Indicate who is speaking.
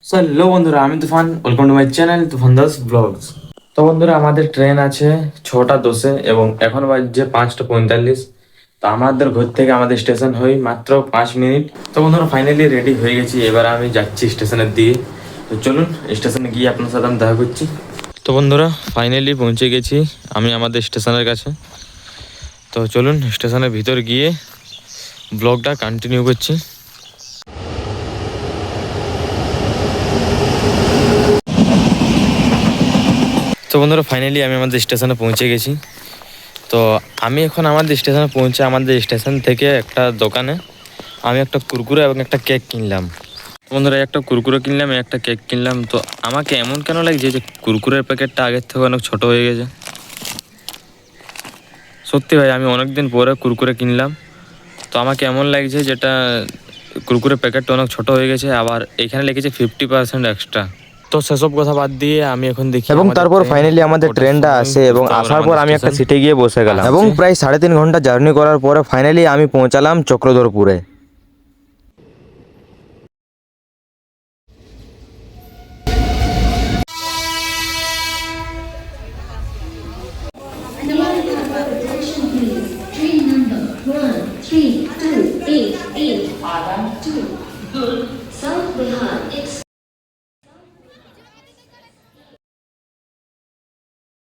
Speaker 1: So hello বন্ধুরা, আমি Tufan. Welcome to my channel Tufan Das vlogs. তো বন্ধুরা, আমাদের ট্রেন আছে 6টা 10-এ এবং এখন বাজছে 5টা 45। তো আমাদের ঘর থেকে আমাদের স্টেশন হই মাত্র 5 মিনিট। তো বন্ধুরা, ফাইনালি রেডি হয়ে গেছি। এবার আমি যাচ্ছি স্টেশনের দিকে। তো চলুন স্টেশনে গিয়ে আপনার সাথে আমি দেখা করছি। তো বন্ধুরা, ফাইনালি পৌঁছে গেছি আমি আমাদের স্টেশনের কাছে। তো চলুন স্টেশনের ভিতর গিয়ে ব্লগটা কন্টিনিউ করছি। তো বন্ধুরা, ফাইনালি আমি আমাদের স্টেশনে পৌঁছে গেছি। তো আমি এখন আমাদের স্টেশনে পৌঁছে আমাদের স্টেশন থেকে একটা দোকানে আমি একটা কুরকুরে এবং একটা কেক কিনলাম। বন্ধুরা, একটা কুরকুরে কিনলাম, একটা কেক কিনলাম। তো আমাকে এমন কেন লাগছে যে কুরকুরের প্যাকেটটা আগের থেকে অনেক ছোট হয়ে গেছে। সত্যি ভাই, আমি অনেক দিন পরে কুরকুরে কিনলাম। তো আমাকে এমন লাগছে যেটা কুরকুরের প্যাকেটটা অনেক ছোট হয়ে গেছে। আবার এখানে লিখেছে 50% এক্সট্রা। তো সেসব কথা বাদ দিয়ে আমি এখন দেখি
Speaker 2: এবং
Speaker 1: আমাদের
Speaker 2: তারপর
Speaker 1: ট্রেন
Speaker 2: ফাইনালি আমাদের
Speaker 1: কটার
Speaker 2: ট্রেনটা
Speaker 1: সময়
Speaker 2: আসে এবং
Speaker 1: বুঝতে পারবো
Speaker 2: আসার পর
Speaker 1: আমাদের
Speaker 2: আমি একটা
Speaker 1: স্টেশন
Speaker 2: সিটে গিয়ে বসে গেলাম এবং
Speaker 1: আসছে।
Speaker 2: প্রায় 3.5 ঘন্টা জার্নি করার পরে ফাইনালি আমি পৌঁছালাম চক্রধরপুরে।